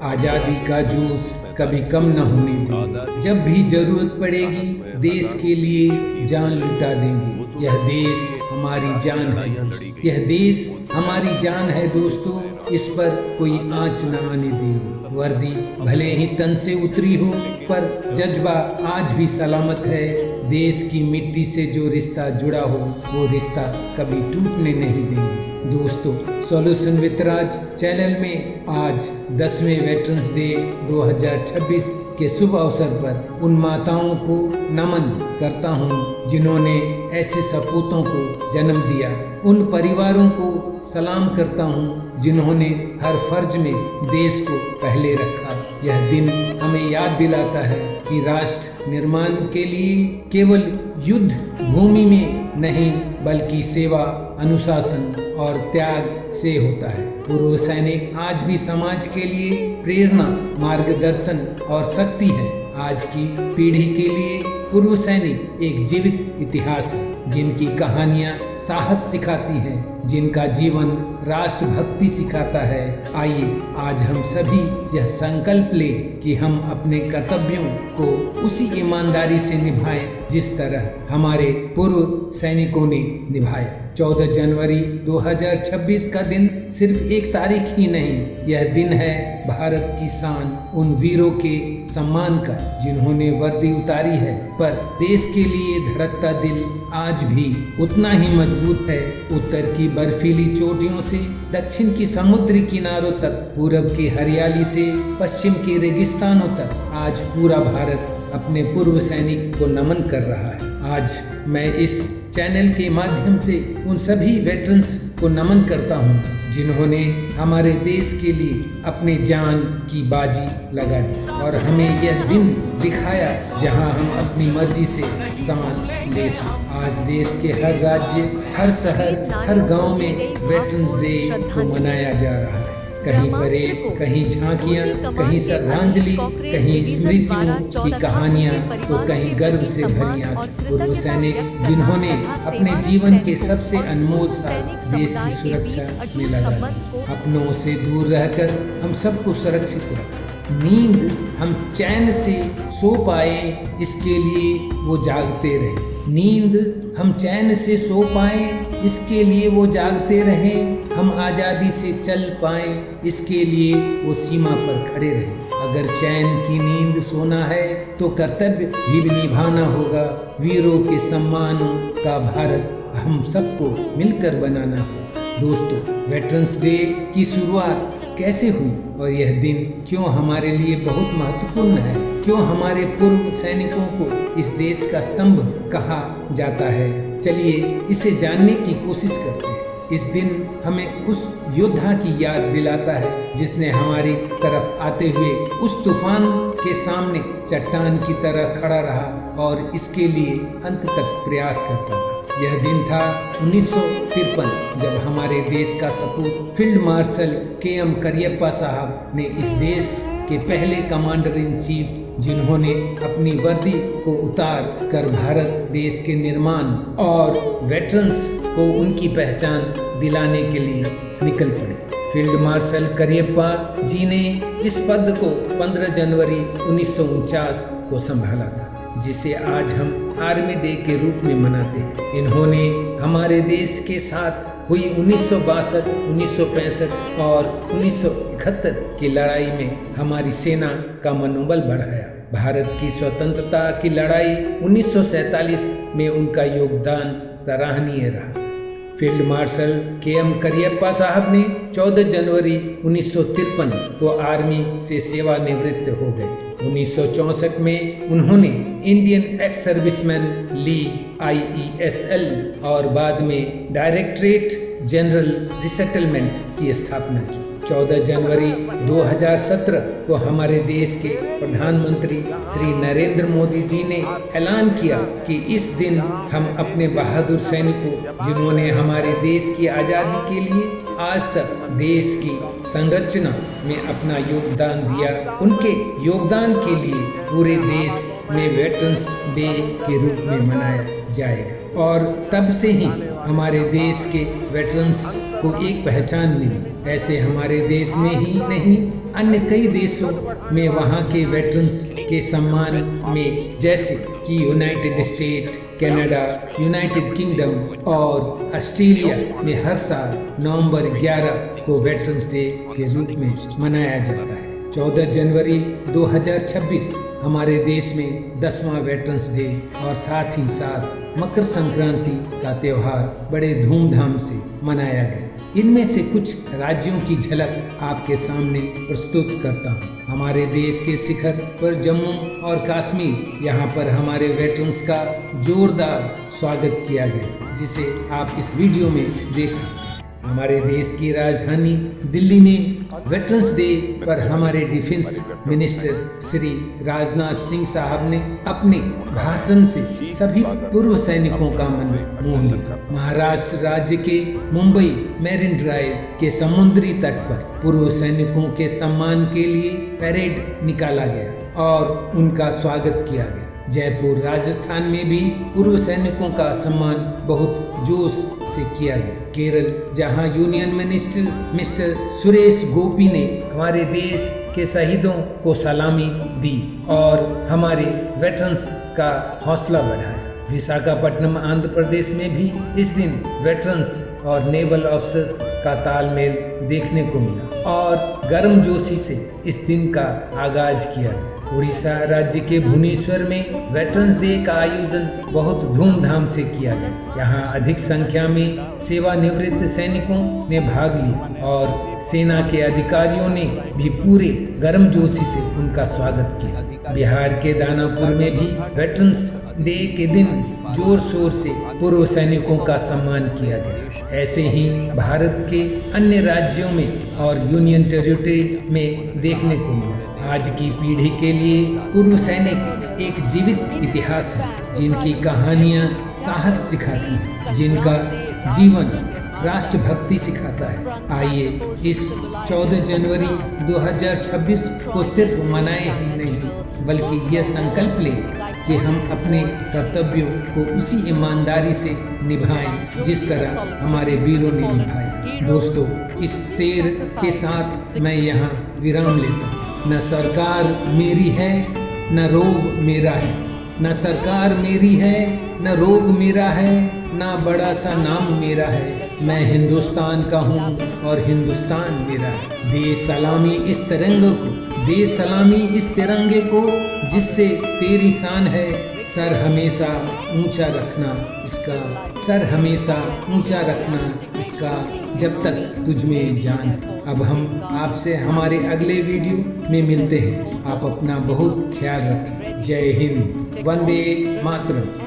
आजादी का जोश कभी कम न होने देंगे। जब भी जरूरत पड़ेगी देश के लिए जान लुटा देंगे। यह देश हमारी जान है दोस्तों, यह देश हमारी जान है दोस्तों, इस पर कोई आंच न आने देंगे। वर्दी भले ही तन से उतरी हो पर जज्बा आज भी सलामत है। देश की मिट्टी से जो रिश्ता जुड़ा हो वो रिश्ता कभी टूटने नहीं देंगे। दोस्तों, सॉल्यूशन विद राज चैनल में आज 10वें वेटरन्स डे 2026 के शुभ अवसर पर उन माताओं को नमन करता हूँ जिन्होंने ऐसे सपूतों को जन्म दिया। उन परिवारों को सलाम करता हूँ जिन्होंने हर फर्ज में देश को पहले रखा। यह दिन हमें याद दिलाता है कि राष्ट्र निर्माण के लिए केवल युद्ध भूमि में नहीं बल्कि सेवा, अनुशासन और त्याग से होता है। पूर्व सैनिक आज भी समाज के लिए प्रेरणा, मार्गदर्शन और शक्ति है। आज की पीढ़ी के लिए पूर्व सैनिक एक जीवित इतिहास है, जिनकी कहानियां साहस सिखाती हैं, जिनका जीवन राष्ट्रभक्ति सिखाता है। आइए आज हम सभी यह संकल्प लें कि हम अपने कर्तव्यों को उसी ईमानदारी से निभाएं जिस तरह हमारे पूर्व सैनिकों ने निभाया। 14 जनवरी 2026 का दिन सिर्फ एक तारीख ही नहीं, यह दिन है भारत की शान, उन वीरों के सम्मान का जिन्होंने वर्दी उतारी है, पर देश के लिए धड़कता दिल आज भी उतना ही मजबूत है। उत्तर की बर्फीली चोटियों से दक्षिण की समुद्री किनारों तक, पूरब की हरियाली से पश्चिम के रेगिस्तानों तक, आज पूरा भारत अपने पूर्व सैनिक को नमन कर रहा है। आज मैं इस चैनल के माध्यम से उन सभी वेटरन्स को नमन करता हूँ जिन्होंने हमारे देश के लिए अपने जान की बाजी लगा दी और हमें यह दिन दिखाया जहां हम अपनी मर्जी से सांस ले सकें। आज देश के हर राज्य, हर शहर, हर गांव में वेटरन्स डे को मनाया जा रहा है। कहीं परेड, कहीं झांकियां, कहीं श्रद्धांजलि, कहीं स्मृतियों की कहानियां, तो कहीं गर्व से भरी आंखें। पूर्व सैनिक जिन्होंने अपने जीवन के सबसे अनमोल साल देश की सुरक्षा में लगा दिए। अपनों से दूर रहकर हम सबको सुरक्षित रखा। नींद हम चैन से सो पाए इसके लिए वो जागते रहे। नींद हम चैन से सो पाए इसके लिए वो जागते रहे। हम आज़ादी से चल पाए इसके लिए वो सीमा पर खड़े रहे। अगर चैन की नींद सोना है तो कर्तव्य भी निभाना होगा। वीरों के सम्मानों का भारत हम सबको मिलकर बनाना होगा। दोस्तों, वेटरन्स डे की शुरुआत कैसे हुई और यह दिन क्यों हमारे लिए बहुत महत्वपूर्ण है? क्यों हमारे पूर्व सैनिकों को इस देश का स्तंभ कहा जाता है? चलिए इसे जानने की कोशिश करते हैं। इस दिन हमें उस योद्धा की याद दिलाता है जिसने हमारी तरफ आते हुए उस तूफान के सामने चट्टान की तरह खड़ा रहा और इसके लिए अंत तक प्रयास करता रहा। यह दिन था 1953 जब हमारे देश का सपूत फील्ड मार्शल KM करियप्पा साहब ने इस देश के पहले कमांडर इन चीफ जिन्होंने अपनी वर्दी को उतार कर भारत देश के निर्माण और वेटरन्स को उनकी पहचान दिलाने के लिए निकल पड़े। फील्ड मार्शल करियप्पा जी ने इस पद को 15 जनवरी 1949 को संभाला था, जिसे आज हम आर्मी डे के रूप में मनाते हैं। इन्होंने हमारे देश के साथ हुई 1962, 1965 और 1971 की लड़ाई में हमारी सेना का मनोबल बढ़ाया। भारत की स्वतंत्रता की लड़ाई 1947 में उनका योगदान सराहनीय रहा। फील्ड मार्शल KM करियप्पा साहब ने 14 जनवरी 1953 को आर्मी से सेवानिवृत्त हो गए। 1964 में उन्होंने Indian ex serviceman league IESL और बाद में डायरेक्टरेट जनरल रिसेटलमेंट की स्थापना की। 14 जनवरी 2017 को हमारे देश के प्रधानमंत्री श्री नरेंद्र मोदी जी ने ऐलान किया कि इस दिन हम अपने बहादुर सैनिकों जिन्होंने हमारे देश की आज़ादी के लिए आज तक देश की संरचना में अपना योगदान दिया, उनके योगदान के लिए पूरे देश में वेटरन्स डे के रूप में मनाया जाएगा। और तब से ही हमारे देश के वेटरन्स को एक पहचान मिली। ऐसे हमारे देश में ही नहीं अन्य कई देशों में वहाँ के वेटरन्स के सम्मान में, जैसे कि United state, Canada, United kingdom और ऑस्ट्रेलिया में हर साल नवंबर 11 को वेटरन्स डे के रूप में मनाया जाता है। 14 जनवरी 2026 हमारे देश में 10वां वेटरन्स डे और साथ ही साथ मकर संक्रांति का त्योहार बड़े धूमधाम से मनाया गया। इनमें से कुछ राज्यों की झलक आपके सामने प्रस्तुत करता हूँ। हमारे देश के शिखर पर जम्मू और कश्मीर, यहाँ पर हमारे वेटरन्स का जोरदार स्वागत किया गया, जिसे आप इस वीडियो में देख सकते हैं। हमारे देश की राजधानी दिल्ली में वेटरन्स डे पर हमारे डिफेंस मिनिस्टर श्री राजनाथ सिंह साहब ने अपने भाषण से सभी पूर्व सैनिकों का मन मोह लिया। महाराष्ट्र राज्य के मुंबई मैरीन ड्राइव के समुद्री तट पर पूर्व सैनिकों के सम्मान के लिए परेड निकाला गया और उनका स्वागत किया गया। जयपुर राजस्थान में भी पूर्व सैनिकों का सम्मान बहुत जोश से किया गया। केरल, जहां union minister mister Suresh Gopi ने हमारे देश के शहीदों को सलामी दी और हमारे वेटरन्स का हौसला बढ़ाया। विशाखापट्टनम आंध्र प्रदेश में भी इस दिन वेटरन्स और नेवल ऑफिसर्स का तालमेल देखने को मिला और गर्मजोशी से इस दिन का आगाज किया गया। उड़ीसा राज्य के भुवनेश्वर में वेटरन्स डे का आयोजन बहुत धूमधाम से किया गया। यहाँ अधिक संख्या में सेवानिवृत्त सैनिकों ने भाग लिया और सेना के अधिकारियों ने भी पूरे गर्मजोशी से उनका स्वागत किया। बिहार के दानापुर में भी वेटरन्स डे के दिन जोर शोर से पूर्व सैनिकों का सम्मान किया गया। ऐसे ही भारत के अन्य राज्यों में और यूनियन टेरिटरी में देखने को मिला। आज की पीढ़ी के लिए पूर्व सैनिक एक जीवित इतिहास है, जिनकी कहानियां साहस सिखाती हैं, जिनका जीवन राष्ट्रभक्ति सिखाता है। आइए इस 14 जनवरी 2026 को सिर्फ मनाए ही नहीं, बल्कि यह संकल्प लें कि हम अपने कर्तव्यों को उसी ईमानदारी से निभाएं जिस तरह हमारे वीरों ने निभाया। दोस्तों, इस शेर के साथ मैं यहाँ विराम लेता हूँ। न सरकार मेरी है, न रोब मेरा है, न सरकार मेरी है, न रोब मेरा है, न बड़ा सा नाम मेरा है। मैं हिंदुस्तान का हूँ और हिंदुस्तान मेरा है। दे सलामी इस तिरंगे को, दे सलामी इस तिरंगे को, जिससे तेरी शान है। सर हमेशा ऊंचा रखना इसका, सर हमेशा ऊंचा रखना इसका, जब तक तुझ में जान है। अब हम आपसे हमारे अगले वीडियो में मिलते हैं। आप अपना बहुत ख्याल रखें। जय हिंद, वंदे मातरम।